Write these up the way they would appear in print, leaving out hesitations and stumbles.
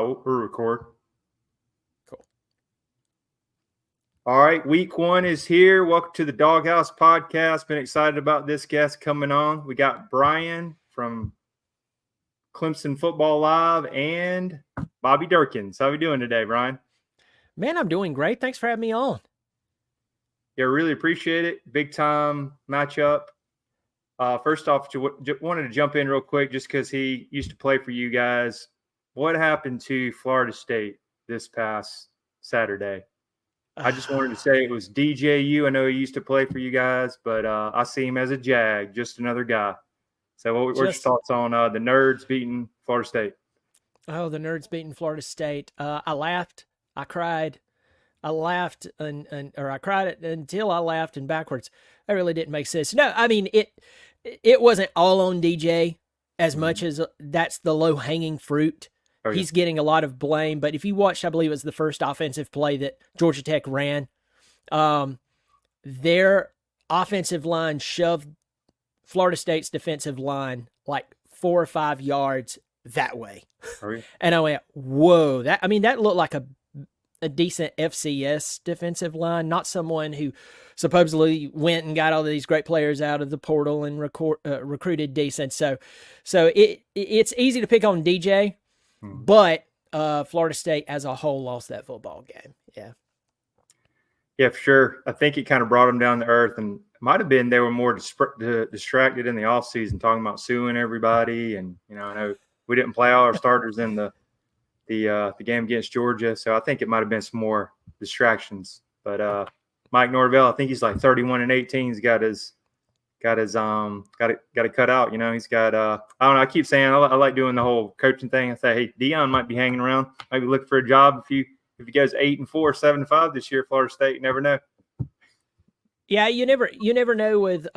We'll record. Cool. All right, week 1 is here. Welcome to the Doghouse Podcast. Been excited about this guest coming on. We got Brian from Clemson Football Live and Bobby Durkins. How are we doing today, Brian? Man, I'm doing great. Thanks for having me on. Yeah, really appreciate it. Big time matchup. First off, wanted to jump in real quick just because he used to play for you guys. What happened to Florida State this past Saturday? I just wanted to say it was DJU. I know he used to play for you guys, but I see him as a Jag, just another guy. So what's your thoughts on the Nerds beating Florida State? Oh, the Nerds beating Florida State. I laughed. I cried. I laughed or I cried until I laughed and backwards. That really didn't make sense. No, I mean, it wasn't all on DJ as much as that's the low-hanging fruit. Oh, yeah. He's getting a lot of blame, but if you watched, I believe it was the first offensive play that Georgia Tech ran, their offensive line shoved Florida State's defensive line like 4 or 5 yards that way. Oh, yeah. And I went, whoa, that looked like a decent FCS defensive line, not someone who supposedly went and got all these great players out of the portal and recruited decent. So it's easy to pick on DJ, but Florida State as a whole lost that football game. Yeah, for sure. I think it kind of brought them down to earth, and it might have been they were more distracted in the offseason talking about suing everybody. And, I know we didn't play all our starters in the game against Georgia, so I think it might have been some more distractions. But Mike Norvell, I think he's like 31-18. He's got it cut out. He's got I don't know. I keep saying I like doing the whole coaching thing. I say, hey, Deion might be hanging around, maybe look for a job if he goes 8-4, 7-5 this year. Florida State, you never know. Yeah, you never know with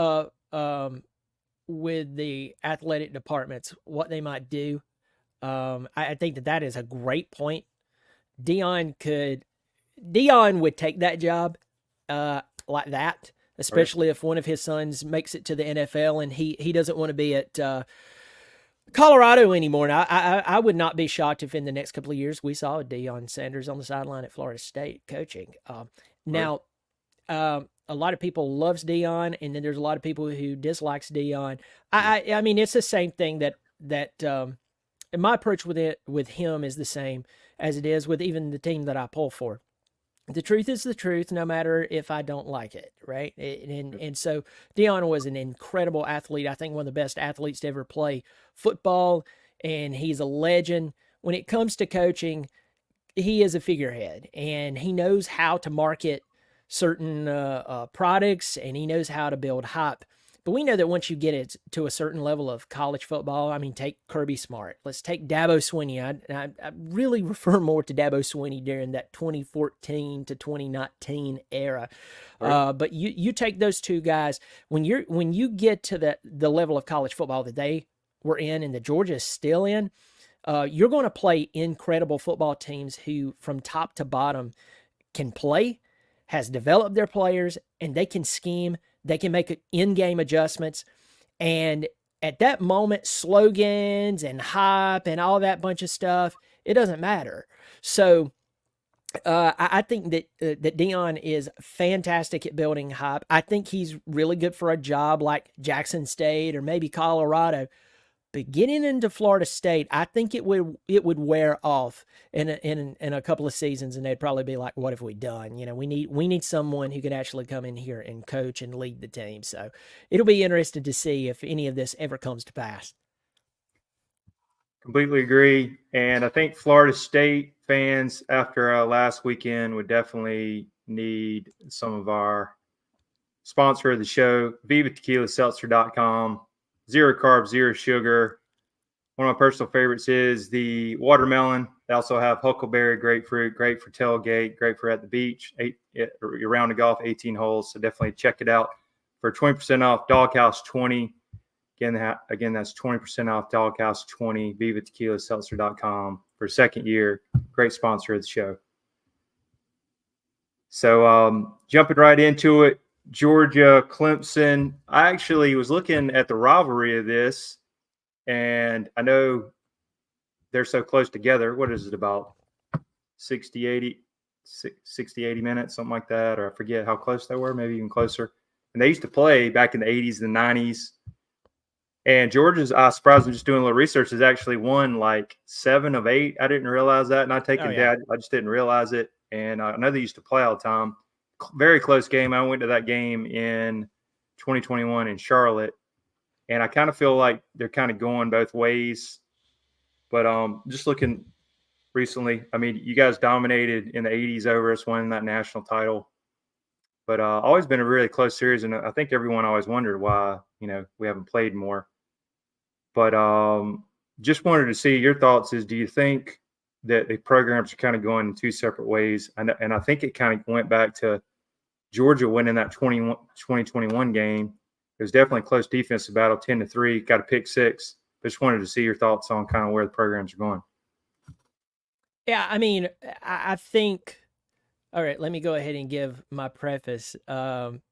the athletic departments what they might do. I think that is a great point. Deion would take that job like that, especially if one of his sons makes it to the NFL and he doesn't want to be at Colorado anymore. Now, I would not be shocked if in the next couple of years we saw Deion Sanders on the sideline at Florida State coaching. Now, a lot of people loves Deion, and then there's a lot of people who dislikes Deion. I mean, it's the same thing that my approach with him is the same as it is with even the team that I pull for. The truth is the truth, no matter if I don't like it, right? And so Deion was an incredible athlete. I think one of the best athletes to ever play football, and he's a legend. When it comes to coaching, he is a figurehead, and he knows how to market certain products, and he knows how to build hype. But we know that once you get it to a certain level of college football, I mean, take Kirby Smart. Let's take Dabo Swinney. I really refer more to Dabo Swinney during that 2014 to 2019 era. Right. But you take those two guys, when you get to the level of college football that they were in and that Georgia is still in, you're going to play incredible football teams who, from top to bottom, can play, has developed their players, and they can scheme. They can make in-game adjustments. And at that moment, slogans and hype and all that bunch of stuff, it doesn't matter. So I think that Deion is fantastic at building hype. I think he's really good for a job like Jackson State or maybe Colorado. But getting into Florida State, I think it would wear off in a couple of seasons, and they'd probably be like, "What have we done?" We need someone who can actually come in here and coach and lead the team. So it'll be interesting to see if any of this ever comes to pass. Completely agree, and I think Florida State fans after last weekend would definitely need some of our sponsor of the show, VivaTequilaSeltzer.com. 0 carbs, 0 sugar. One of my personal favorites is the watermelon. They also have huckleberry grapefruit, great for tailgate, great for at the beach, around the golf, 18 holes. So definitely check it out for 20% off. Doghouse 20. Again, that's 20% off. Doghouse 20. VivaTequilaSeltzer.com for second year. Great sponsor of the show. So jumping right into it. Georgia, Clemson. I actually was looking at the rivalry of this, and I know they're so close together. What is it, about 60, 80 minutes, something like that, or I forget how close they were, maybe even closer. And they used to play back in the 80s and the 90s. And Georgia's, I was surprised, I'm just doing a little research, has actually won like 7 of 8. I didn't realize that. Not taking dad, I just didn't realize it. And I know they used to play all the time. Very close game. I went to that game in 2021 in Charlotte. And I kind of feel like they're kind of going both ways. But just looking recently, I mean, you guys dominated in the 80s over us, winning that national title. But always been a really close series. And I think everyone always wondered why, we haven't played more. But just wanted to see your thoughts. Do you think that the programs are kind of going in two separate ways? And I think it kind of went back to Georgia winning that 2021 game. It was definitely a close defensive battle, 10-3, got a pick 6. Just wanted to see your thoughts on kind of where the programs are going. Yeah, I mean, I think, all right, let me go ahead and give my preface. I'm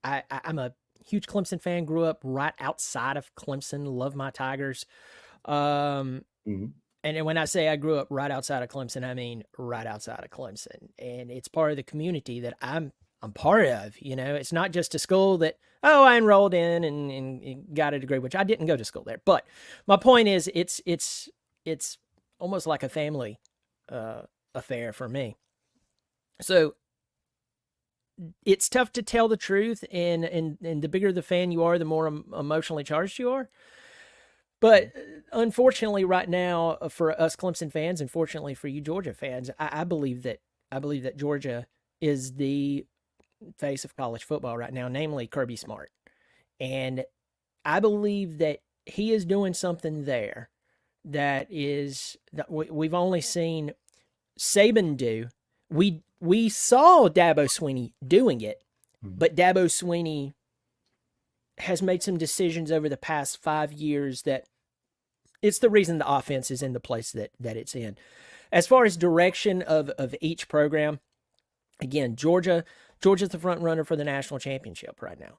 a huge Clemson fan, grew up right outside of Clemson, love my Tigers. And when I say I grew up right outside of Clemson, I mean right outside of Clemson. And it's part of the community that I'm part of. It's not just a school that, I enrolled in and got a degree, which I didn't go to school there. But my point is it's almost like a family affair for me. So it's tough to tell the truth, and the bigger the fan you are, the more emotionally charged you are. But unfortunately, right now, for us Clemson fans, and fortunately for you Georgia fans, I believe that Georgia is the face of college football right now, namely Kirby Smart. And I believe that he is doing something there that we've only seen Saban do. We saw Dabo Swinney doing it, but Dabo Swinney has made some decisions over the past 5 years that it's the reason the offense is in the place that it's in. As far as direction of each program, again, Georgia's the front runner for the national championship right now.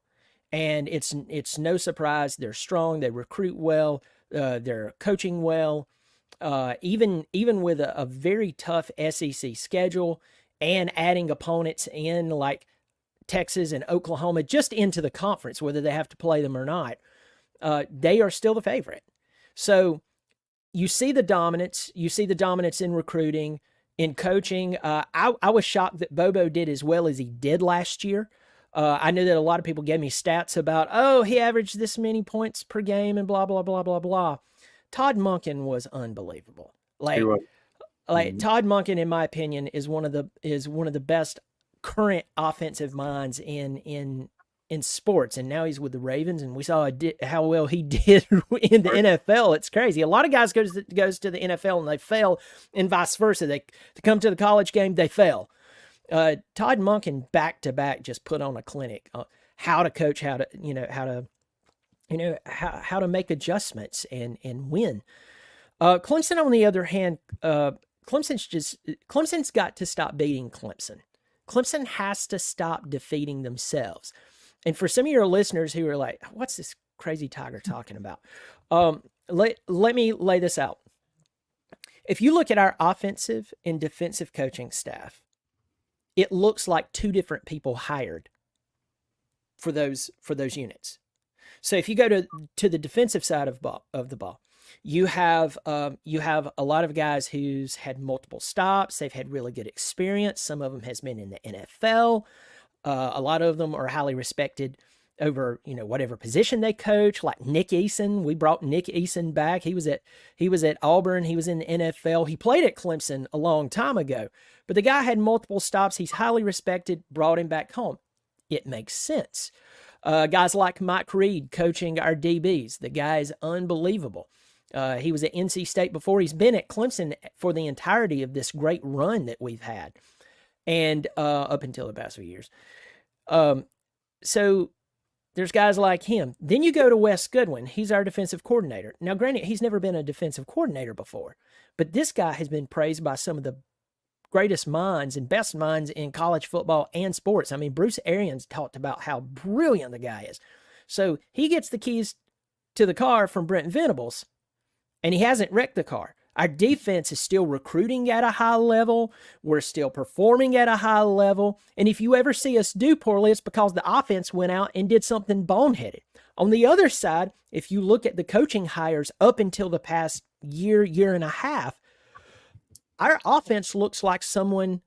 And it's no surprise. They're strong. They recruit well. They're coaching well. Even with a very tough SEC schedule and adding opponents in like Texas and Oklahoma just into the conference, whether they have to play them or not, they are still the favorite. So you see the dominance. You see the dominance in recruiting, in coaching. I was shocked that Bobo did as well as he did last year. I knew that a lot of people gave me stats about, he averaged this many points per game and blah, blah, blah, blah, blah. Todd Monken was unbelievable. Todd Monken, in my opinion, is one of the best current offensive minds in sports. And now he's with the Ravens, and we saw how well he did in the NFL. It's crazy. A lot of guys goes to the NFL and they fail, and vice versa. They come to the college game, they fail. Todd Monken back to back just put on a clinic on how to coach, how to make adjustments and win. Clemson, on the other hand, Clemson's got to stop beating Clemson. Clemson has to stop defeating themselves. And for some of your listeners who are like, what's this crazy Tiger talking about? Let me lay this out. If you look at our offensive and defensive coaching staff, it looks like two different people hired for those units. So if you go to the defensive side of the ball, you have a lot of guys who's had multiple stops. They've had really good experience. Some of them has been in the NFL. A lot of them are highly respected over whatever position they coach. Like Nick Eason, we brought Nick Eason back. He was at Auburn. He was in the NFL. He played at Clemson a long time ago, but the guy had multiple stops. He's highly respected. Brought him back home. It makes sense. Guys like Mike Reed coaching our DBs. The guy is unbelievable. He was at NC State before. He's been at Clemson for the entirety of this great run that we've had, and up until the past few years. So there's guys like him. Then you go to Wes Goodwin. He's our defensive coordinator. Now, granted, he's never been a defensive coordinator before, but this guy has been praised by some of the greatest minds and best minds in college football and sports. I mean, Bruce Arians talked about how brilliant the guy is. So he gets the keys to the car from Brent Venables, and he hasn't wrecked the car. Our defense is still recruiting at a high level. We're still performing at a high level. And if you ever see us do poorly, it's because the offense went out and did something boneheaded. On the other side, if you look at the coaching hires up until the past year, year and a half, our offense looks like someone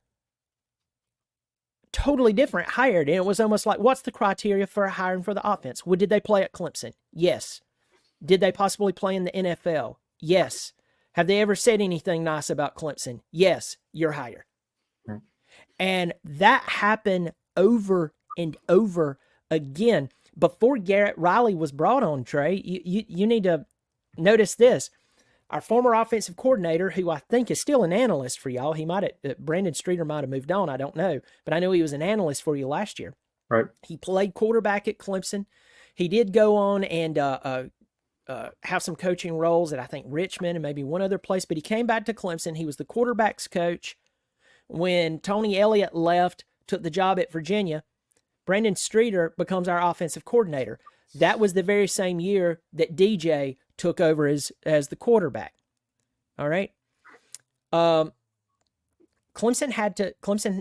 totally different hired. And it was almost like, what's the criteria for hiring for the offense? Well, did they play at Clemson? Yes. Did they possibly play in the NFL? Yes. Have they ever said anything nice about Clemson? Yes. You're hired. Right. And that happened over and over again. Before Garrett Riley was brought on, Trey, you need to notice this. Our former offensive coordinator, who I think is still an analyst for y'all, Brandon Streeter might have moved on, I don't know, but I know he was an analyst for you last year. Right. He played quarterback at Clemson. He did go on and have some coaching roles at, I think, Richmond and maybe one other place, but he came back to Clemson. He was the quarterback's coach. When Tony Elliott left, took the job at Virginia, Brandon Streeter becomes our offensive coordinator. That was the very same year that DJ took over as the quarterback. All right. Clemson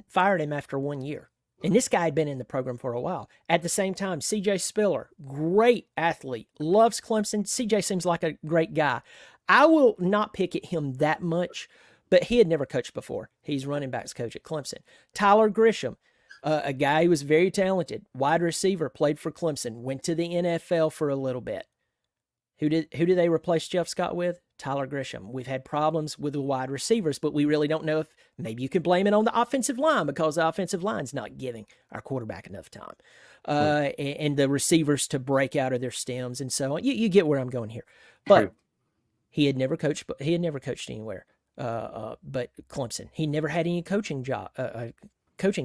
fired him after 1 year. And this guy had been in the program for a while. At the same time, CJ Spiller, great athlete, loves Clemson. CJ seems like a great guy. I will not pick at him that much, but he had never coached before. He's running backs coach at Clemson. Tyler Grisham, a guy who was very talented, wide receiver, played for Clemson, went to the NFL for a little bit. Who did they replace Jeff Scott with? Tyler Grisham. We've had problems with the wide receivers, but we really don't know if maybe you could blame it on the offensive line because the offensive line's not giving our quarterback enough time. And the receivers to break out of their stems and so on. You get where I'm going here. But he had never coached anywhere but Clemson. He never had any coaching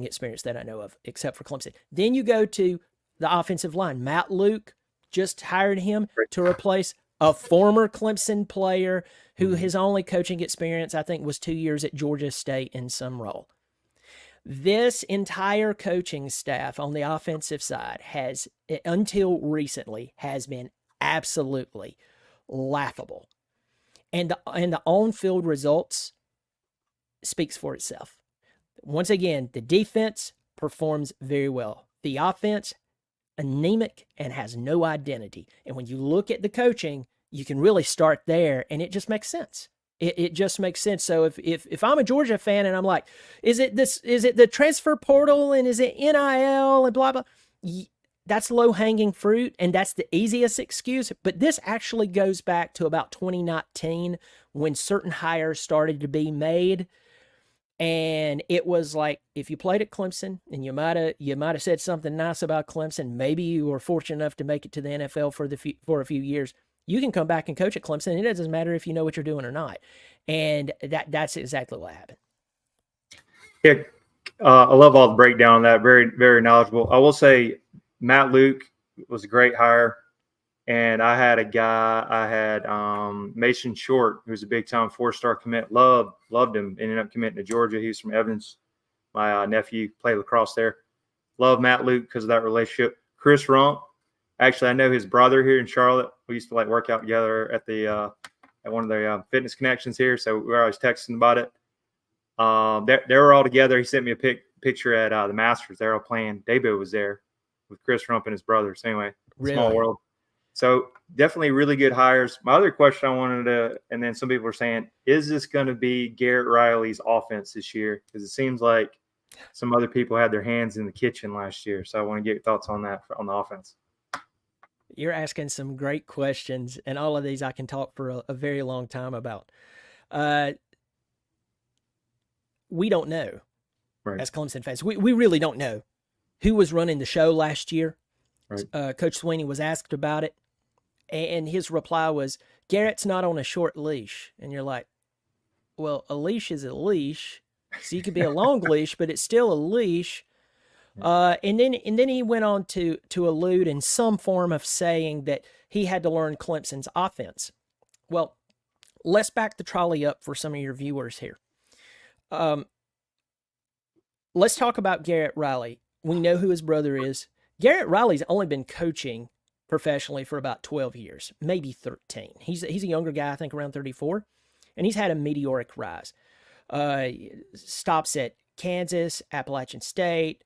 experience that I know of except for Clemson. Then you go to the offensive line. Matt Luke just hired him to replace a former Clemson player who his only coaching experience, I think, was 2 years at Georgia State in some role. This entire coaching staff on the offensive side has, until recently, has been absolutely laughable. And the on-field results speaks for itself. Once again, the defense performs very well. The offense, anemic and has no identity. And when you look at the coaching, you can really start there, and it just makes sense. It just makes sense. So if I'm a Georgia fan and I'm like, is it the transfer portal and is it NIL and blah, blah, that's low-hanging fruit, and that's the easiest excuse. But this actually goes back to about 2019 when certain hires started to be made. And it was like, if you played at Clemson and you might have said something nice about Clemson, maybe you were fortunate enough to make it to the NFL for a few years, you can come back and coach at Clemson. It doesn't matter if you know what you're doing or not. And that's exactly what happened. Yeah, I love all the breakdown on that. Very, very knowledgeable. I will say Matt Luke was a great hire. And I had Mason Short, who was a big-time four-star commit. Loved him. Ended up committing to Georgia. He was from Evans. My nephew played lacrosse there. Love Matt Luke because of that relationship. Chris Rump. Actually, I know his brother here in Charlotte. We used to work out together at at one of the fitness connections here. So we were always texting about it. They were all together. He sent me a picture at the Masters. They were all playing. Dabo was there with Chris Rump and his brother. So anyway, really? Small world. So definitely really good hires. My other question I wanted to, and then some people are saying, is this going to be Garrett Riley's offense this year? Because it seems like some other people had their hands in the kitchen last year. So I want to get your thoughts on that on the offense. You're asking some great questions, and all of these I can talk for a very long time about. We don't know, right, as Clemson fans. We really don't know who was running the show last year. Right. Coach Sweeney was asked about it, and his reply was, Garrett's not on a short leash. And you're like, well, a leash is a leash. So you could be a long leash, but it's still a leash. And then he went on to allude in some form of saying that he had to learn Clemson's offense. Well, let's back the trolley up for some of your viewers here. Let's talk about Garrett Riley. We know who his brother is. Garrett Riley's only been coaching professionally for about 12 years, maybe 13. He's a younger guy, I think around 34. and he's had a meteoric rise. Stops at Kansas, Appalachian State,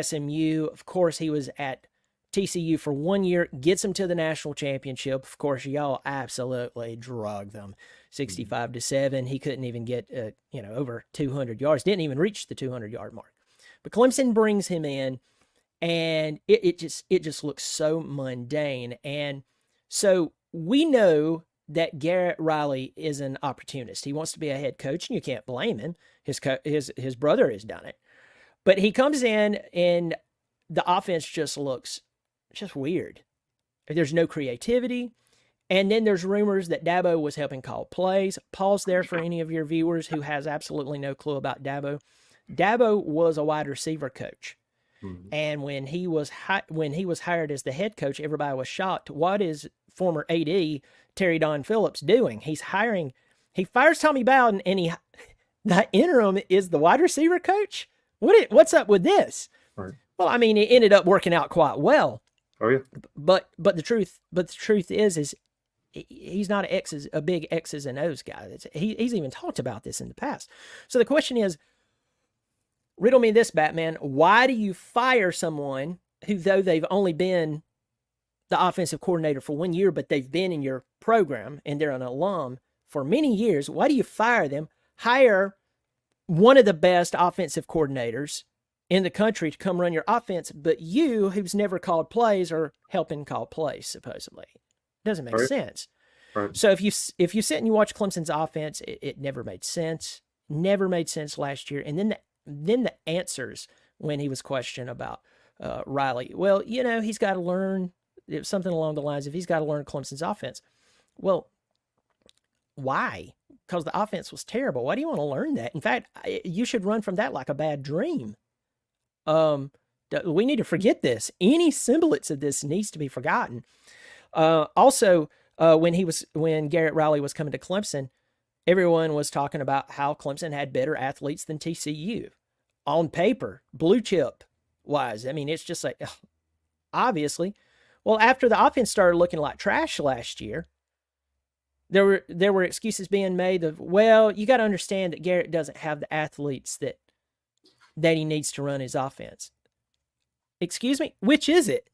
SMU. Of course, he was at TCU for 1 year, gets them to the national championship. Of course, y'all absolutely drug them 65-7. He couldn't even get, over 200 yards, didn't even reach the 200-yard mark. But Clemson brings him in, and it just looks so mundane. And so we know that Garrett Riley is an opportunist. He wants to be a head coach, and you can't blame him. His brother has done it. But he comes in, and the offense just looks just weird. There's no creativity. And then there's rumors that Dabo was helping call plays. Pause there for any of your viewers who has absolutely no clue about Dabo. Dabo was a wide receiver coach. Mm-hmm. And when he was hired as the head coach, everybody was shocked. What is former AD Terry Don Phillips doing? He fires Tommy Bowden, and the interim is the wide receiver coach? What's up with this? Right. Well, I mean, it ended up working out quite well. Oh yeah. But the truth is he's not a big X's and O's guy. He's even talked about this in the past. So the question is, riddle me this, Batman. Why do you fire someone who, though they've only been the offensive coordinator for 1 year, but they've been in your program and they're an alum for many years? Why do you fire them? Hire one of the best offensive coordinators in the country to come run your offense, but you, who's never called plays, are helping call plays, supposedly. Doesn't make sense. Right. So if you sit and you watch Clemson's offense, it never made sense. Never made sense last year. And then the answers when he was questioned about Riley. Well, he's got to learn something along the lines of he's got to learn Clemson's offense. Well, why? Because the offense was terrible. Why do you want to learn that? In fact, you should run from that like a bad dream. We need to forget this. Any semblance of this needs to be forgotten. Also, when Garrett Riley was coming to Clemson, everyone was talking about how Clemson had better athletes than TCU on paper, blue chip wise. I mean, it's just like, obviously. Well, after the offense started looking like trash last year, there were excuses being made of, well, you got to understand that Garrett doesn't have the athletes that he needs to run his offense. Excuse me? Which is it?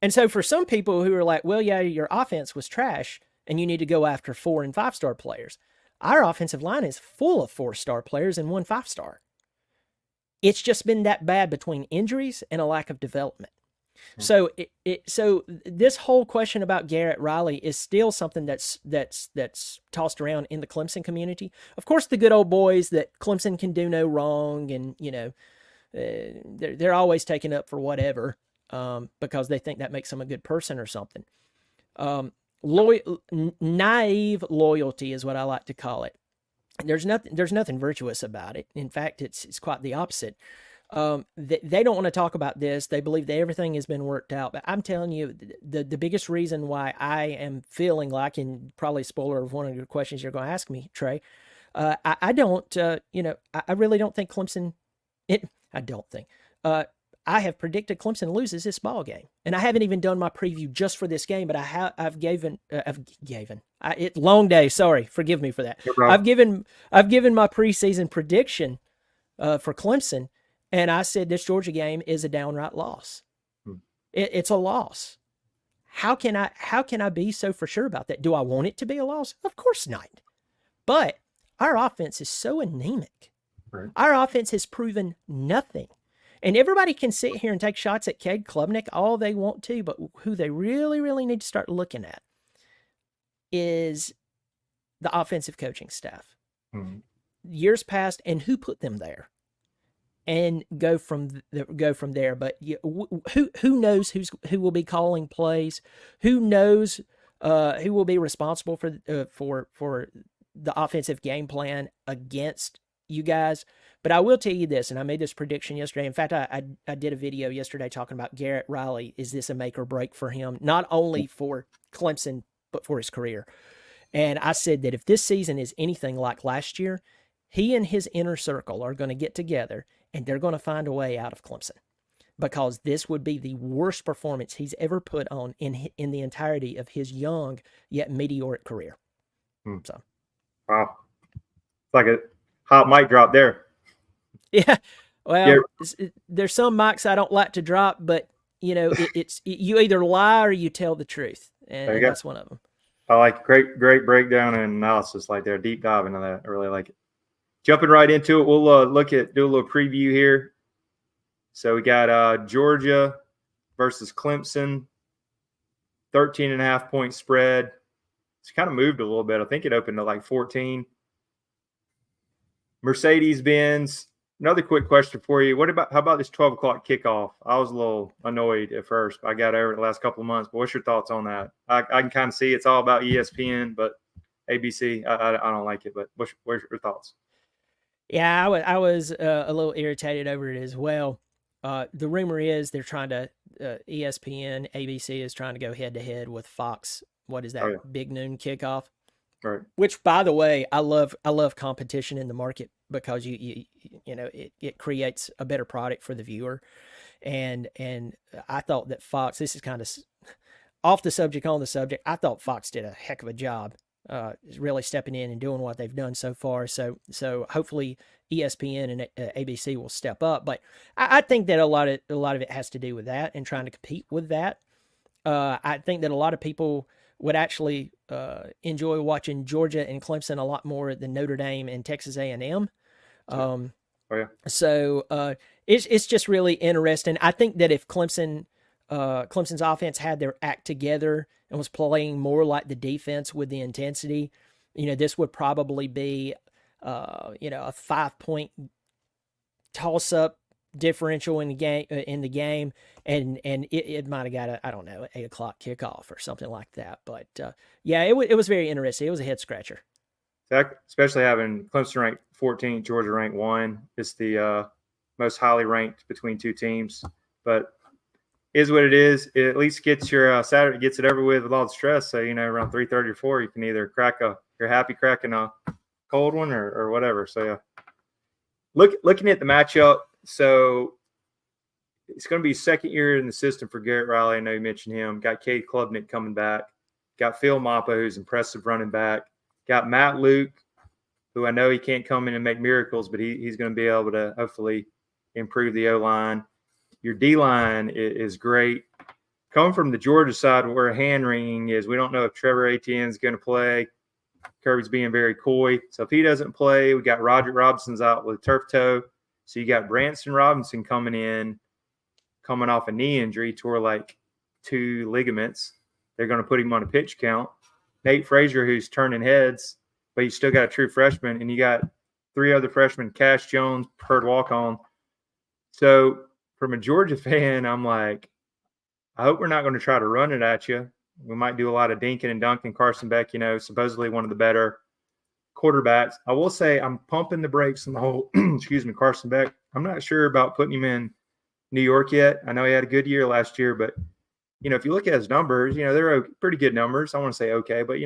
And so for some people who are like, well, yeah, your offense was trash and you need to go after 4- and 5-star players. Our offensive line is full of 4-star players and 1 5-star. It's just been that bad between injuries and a lack of development. So so this whole question about Garrett Riley is still something that's tossed around in the Clemson community. Of course, the good old boys that Clemson can do no wrong, and they're always taken up for whatever because they think that makes them a good person or something. Naive loyalty is what I like to call it. There's nothing virtuous about it. In fact, it's quite the opposite. They don't want to talk about this. They believe that everything has been worked out. But I'm telling you, the biggest reason why I am feeling like, and probably spoiler of one of your questions you're going to ask me, Trey, I don't, I really don't think Clemson, I have predicted Clemson loses this ball game. And I haven't even done my preview just for this game, but I've given, long day. Sorry. Forgive me for that. No problem. I've given my preseason prediction, for Clemson. And I said this Georgia game is a downright loss. It's a loss. How can I be so for sure about that? Do I want it to be a loss? Of course not. But our offense is so anemic. Right. Our offense has proven nothing. And everybody can sit here and take shots at Cade Klubnik all they want to, but who they really, really need to start looking at is the offensive coaching staff. Mm-hmm. Years past, and who put them there. And go from there. But who knows who will be calling plays? Who knows who will be responsible for the offensive game plan against you guys? But I will tell you this, and I made this prediction yesterday. In fact, I did a video yesterday talking about Garrett Riley. Is this a make or break for him? Not only for Clemson, but for his career. And I said that if this season is anything like last year, he and his inner circle are going to get together and they're going to find a way out of Clemson, because this would be the worst performance he's ever put on in the entirety of his young yet meteoric career. So, Wow. It's like a hot mic drop there. Yeah. Yeah. Well, there's some mics I don't like to drop, but you either lie or you tell the truth, There you and go. that's one of them. I like great breakdown and analysis like there. Deep dive into that. I really like it. Jumping right into it, we'll do a little preview here. So we got Georgia versus Clemson, 13.5 point spread. It's kind of moved a little bit. I think it opened to like 14. Mercedes-Benz. Another quick question for you. How about this 12 o'clock kickoff? I was a little annoyed at first. I got over it the last couple of months. But what's your thoughts on that? I can kind of see it's all about ESPN, but ABC, I don't like it. But what's your thoughts? Yeah, I was a little irritated over it as well. The rumor is they're trying to ESPN, ABC is trying to go head to head with Fox. What is that? Oh, yeah. Big noon kickoff. Right. Which, by the way, I love competition in the market because it creates a better product for the viewer. And I thought that Fox. This is kind of off the subject, on the subject. I thought Fox did a heck of a job, really stepping in and doing what they've done so far. So hopefully ESPN and ABC will step up. But I think that a lot of it has to do with that and trying to compete with that. I think that a lot of people would actually enjoy watching Georgia and Clemson a lot more than Notre Dame and Texas A&M. Oh, yeah. So it's just really interesting. I think that if Clemson's offense had their act together and was playing more like the defense with the intensity, this would probably be a 5-point toss-up differential in the game, and it might have got I don't know, 8 o'clock kickoff or something like that. But yeah, it was very interesting. It was a head scratcher, especially having Clemson ranked 14, Georgia ranked 1. It's the most highly ranked between two teams, but is what it is. It at least gets your Saturday, gets it over with all the stress. So around 3:30 or 4, you can either you're happy cracking a cold one or whatever. So yeah, looking at the matchup. So it's going to be second year in the system for Garrett Riley. I know you mentioned him. Got Cade Klubnik coming back. Got Phil Mappa, who's impressive running back. Got Matt Luke, who I know he can't come in and make miracles, but he's going to be able to hopefully improve the O-line. Your D-line is great. Coming from the Georgia side, where hand-wringing is, we don't know if Trevor Etienne's going to play. Kirby's being very coy. So if he doesn't play, we got Roger Robinson's out with turf toe. So you got Branson Robinson coming off a knee injury, tore like 2 ligaments. They're going to put him on a pitch count. Nate Frazier, who's turning heads, but you still got a true freshman, and you got 3 other freshmen, Cash Jones, Perd walk-on. So from a Georgia fan, I'm like, I hope we're not going to try to run it at you. We might do a lot of dinking and dunking. Carson Beck, supposedly one of the better quarterbacks. I will say I'm pumping the brakes on the whole, Carson Beck. I'm not sure about putting him in New York yet. I know he had a good year last year, but, if you look at his numbers, they're pretty good numbers. I want to say okay, but,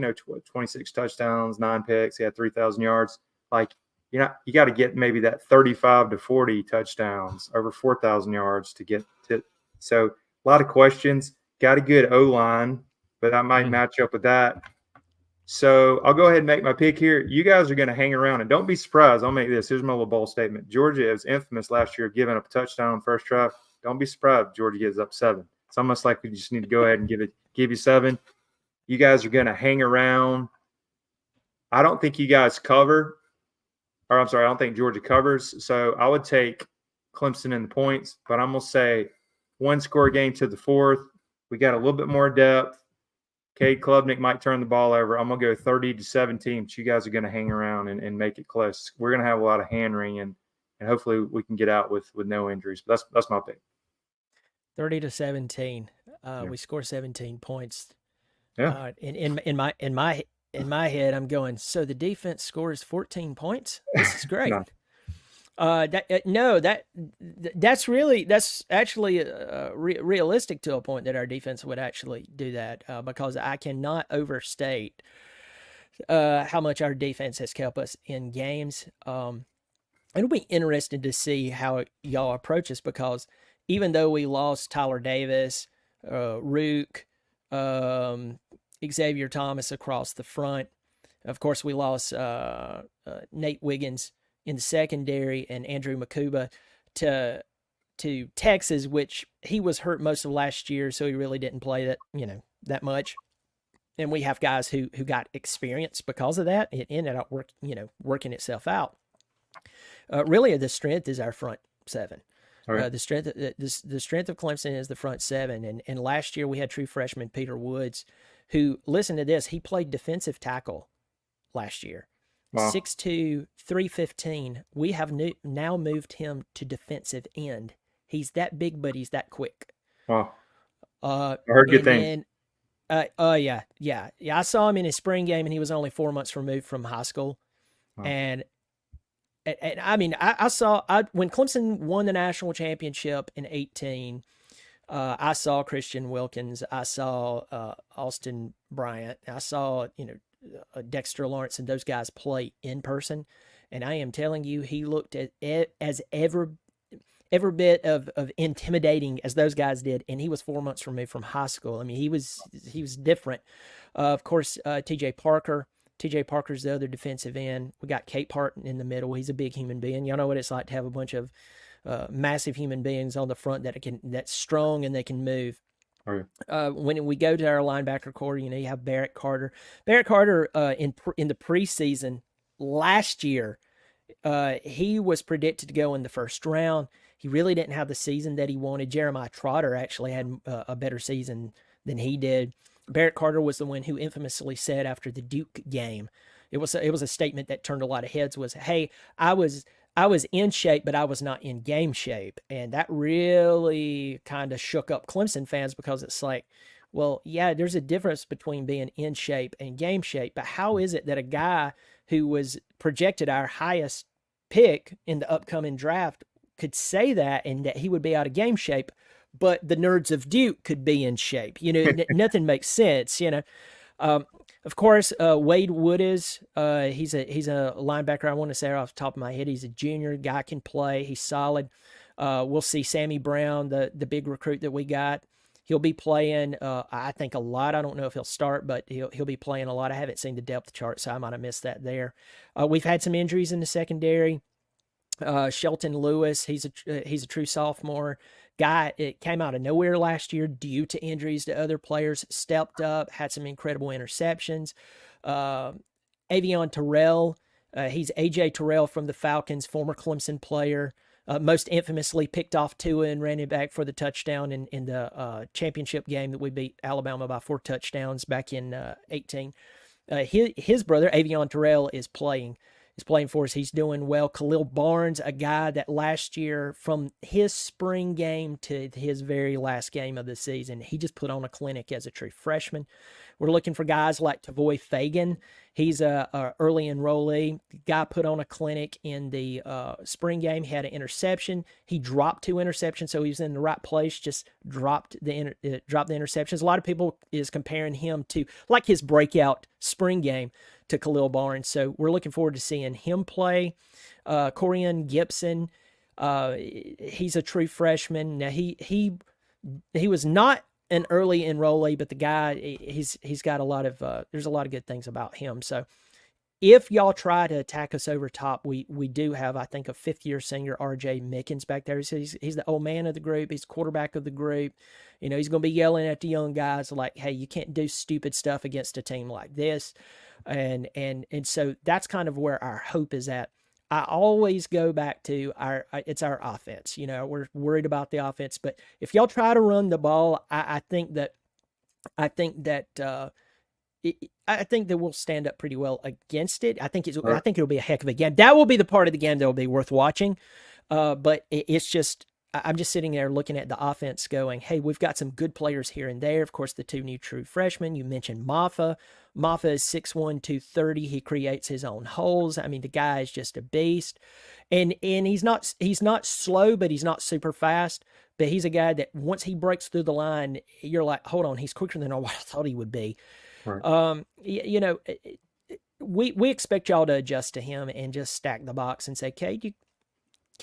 26 touchdowns, 9 picks. He had 3,000 yards. Like, you got to get maybe that 35 to 40 touchdowns, over 4,000 yards to get to. So a lot of questions. Got a good O-line, but I might match up with that. So I'll go ahead and make my pick here. You guys are going to hang around, and don't be surprised. I'll make this. Here's my little bold statement. Georgia is infamous last year giving up a touchdown on the first drive. Don't be surprised if Georgia gives up 7. It's almost like we just need to go ahead and give you 7. You guys are going to hang around. I don't think you guys cover. Or I'm sorry, I don't think Georgia covers. So I would take Clemson in the points, but I'm going to say 1-score game to the 4th. We got a little bit more depth. Cade Klubnik might turn the ball over. I'm going to go 30-17. But you guys are going to hang around and make it close. We're going to have a lot of hand-wringing, and hopefully we can get out with no injuries. But that's my pick. 30-17. Yeah. We score 17 points. Yeah. In my head, I'm going, so the defense scores 14 points? This is great. That's actually realistic to a point that our defense would actually do that, because I cannot overstate how much our defense has kept us in games. It'll be interesting to see how y'all approach us, because even though we lost Tyler Davis, Rook, Xavier Thomas across the front, Of course, we lost Nate Wiggins in the secondary and Andrew Makuba to Texas, which he was hurt most of last year, so he really didn't play that much. And we have guys who got experience because of that. It ended up working itself out. Really, the strength is our front seven. Right. The strength of Clemson is the front seven. And last year we had true freshman Peter Woods, who, listen to this, he played defensive tackle last year. Wow. 6'2", 315. We have now moved him to defensive end. He's that big, but he's that quick. Wow. I heard good things. Yeah. I saw him in his spring game, and he was only 4 months removed from high school. Wow. And I mean, I saw when Clemson won the national championship in 2018. I saw Christian Wilkins. I saw Austin Bryant. I saw Dexter Lawrence and those guys play in person, and I am telling you, he looked as every bit of intimidating as those guys did, and he was 4 months removed from high school. I mean, he was different. Of course, TJ Parker. TJ Parker's the other defensive end. We got Kate Parton in the middle. He's a big human being. Y'all know what it's like to have a bunch of massive human beings on the front that's strong and they can move. Right. When we go to our linebacker core, you have Barrett Carter. Barrett Carter in the preseason last year, he was predicted to go in the first round. He really didn't have the season that he wanted. Jeremiah Trotter actually had a better season than he did. Barrett Carter was the one who infamously said after the Duke game, it was a statement that turned a lot of heads, was, "Hey, I was in shape, but I was not in game shape." And that really kind of shook up Clemson fans, because it's like, well, yeah, there's a difference between being in shape and game shape, but how is it that a guy who was projected our highest pick in the upcoming draft could say that, and that he would be out of game shape, but the nerds of Duke could be in shape? Nothing makes sense, Of course, Wade Wood he's a linebacker. I want to say off the top of my head, he's a junior. Guy can play. He's solid. We'll see Sammy Brown, the big recruit that we got. He'll be playing, I think, a lot. I don't know if he'll start, but he'll be playing a lot. I haven't seen the depth chart, so I might have missed that there. We've had some injuries in the secondary. Shelton Lewis, he's a true sophomore guy. It came out of nowhere last year due to injuries to other players. Stepped up, had some incredible interceptions. Avion Terrell, he's AJ Terrell from the Falcons, former Clemson player. Most infamously picked off Tua and ran it back for the touchdown in the championship game that we beat Alabama by 4 touchdowns back in 2018. His brother, Avion Terrell, is playing for us. He's doing well. Khalil Barnes, a guy that last year, from his spring game to his very last game of the season, he just put on a clinic as a true freshman. We're looking for guys like Tavoy Fagan. He's a early enrollee. Guy put on a clinic in the spring game. He had an interception. He dropped 2 interceptions, so he was in the right place, just dropped the interceptions. A lot of people is comparing him to, like, his breakout spring game to Khalil Barnes. So we're looking forward to seeing him play. Corian Gibson, he's a true freshman. Now he was not an early enrollee, but the guy, he's got a lot of there's a lot of good things about him. So if y'all try to attack us over top, we do have, I think, a 5th-year senior, R.J. Mickens, back there. He's the old man of the group. He's the quarterback of the group. He's going to be yelling at the young guys like, "Hey, you can't do stupid stuff against a team like this." And so that's kind of where our hope is at. I always go back to it's our offense. We're worried about the offense, but if y'all try to run the ball, I think that we'll stand up pretty well against it. I think it'll be a heck of a game. That will be the part of the game that will be worth watching. But it's just, I'm just sitting there looking at the offense going, hey, we've got some good players here and there. Of course, the 2 new true freshmen. You mentioned Maffa. Maffa is 6'1", 230. He creates his own holes. I mean, the guy is just a beast. And he's not slow, but he's not super fast. But he's a guy that once he breaks through the line, you're like, hold on, he's quicker than I thought he would be. Right. We expect y'all to adjust to him and just stack the box and say, Cade,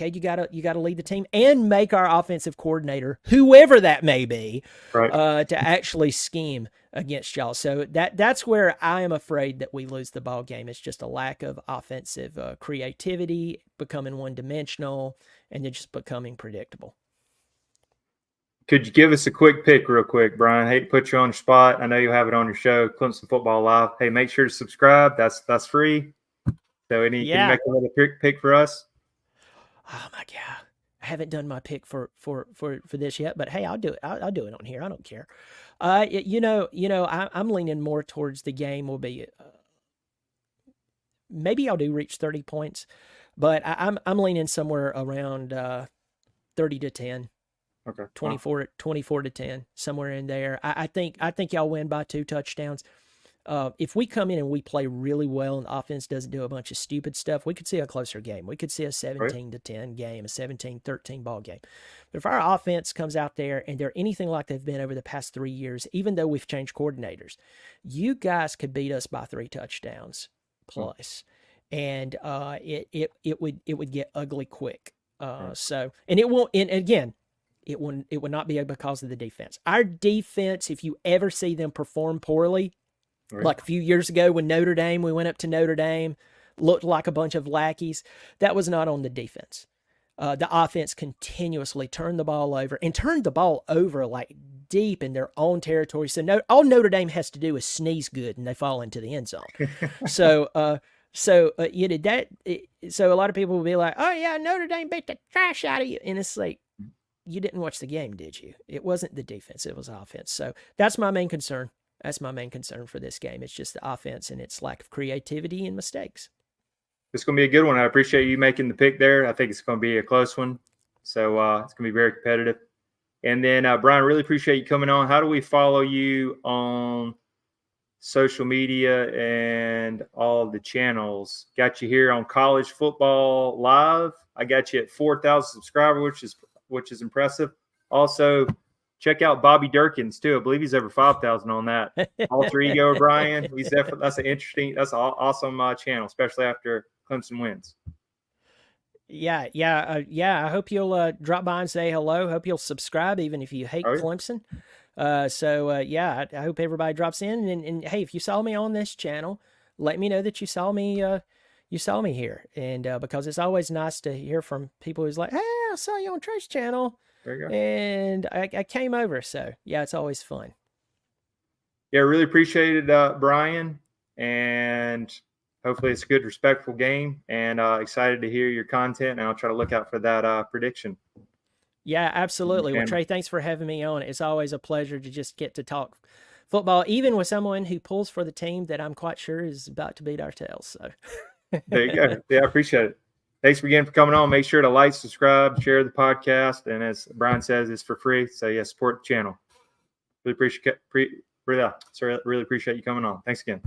Cade, you gotta lead the team and make our offensive coordinator, whoever that may be, Right. to actually scheme against y'all. So that's where I am afraid that we lose the ball game. It's just a lack of offensive creativity, becoming one-dimensional, and then just becoming predictable. Could you give us a quick pick real quick, Brian? Hate to put you on the spot. I know you have it on your show, Clemson Football Live. Hey, make sure to subscribe. That's free. So can you make a little pick for us? Oh my God. I haven't done my pick for this yet, but hey, I'll do it. I'll do it on here. I don't care. I'm leaning more towards the game will be maybe I'll do reach 30 points, but I'm leaning somewhere around 30-10. Okay. 24 to 10, somewhere in there. I think y'all win by 2 touchdowns. If we come in and we play really well and the offense doesn't do a bunch of stupid stuff, we could see a closer game. We could see a 17-10 game, a 17-13 ball game. But if our offense comes out there and they're anything like they've been over the past 3 years, even though we've changed coordinators, you guys could beat us by 3 touchdowns plus. And it would get ugly quick. So, and it won't, and again, it would not be because of the defense. Our defense, if you ever see them perform poorly, like a few years ago when we went up to Notre Dame, looked like a bunch of lackeys, that was not on the defense. The offense continuously turned the ball over like deep in their own territory. So all Notre Dame has to do is sneeze good and they fall into the end zone. So a lot of people will be like, oh yeah, Notre Dame beat the trash out of you. And it's like, you didn't watch the game, did you? It wasn't the defense, it was offense. So that's my main concern. That's my main concern for this game. It's just the offense and its lack of creativity and mistakes. It's going to be a good one. I appreciate you making the pick there. I think it's going to be a close one. So it's going to be very competitive. And then, Brian, really appreciate you coming on. How do we follow you on social media and all the channels? Got you here on College Football Live. I got you at 4,000 subscribers, which is impressive. Also, check out Bobby Durkins too. I believe he's over 5,000 on that. Alter Ego Brian. That's an awesome channel, especially after Clemson wins. Yeah. I hope you'll drop by and say hello. Hope you'll subscribe, even if you hate Clemson. I hope everybody drops in. And hey, if you saw me on this channel, let me know that you saw me. You saw me here, and because it's always nice to hear from people who's like, "Hey, I saw you on Trey's channel." There you go. And I came over. So, yeah, it's always fun. Yeah, really appreciate it, Brian. And hopefully it's a good, respectful game. And excited to hear your content. And I'll try to look out for that prediction. Yeah, absolutely. Well, Trey, thanks for having me on. It's always a pleasure to just get to talk football, even with someone who pulls for the team that I'm quite sure is about to beat our tails. So there you go. Yeah, I appreciate it. Thanks again for coming on. Make sure to like, subscribe, share the podcast. And as Brian says, it's for free. So, yeah, support the channel. Really appreciate you coming on. Thanks again.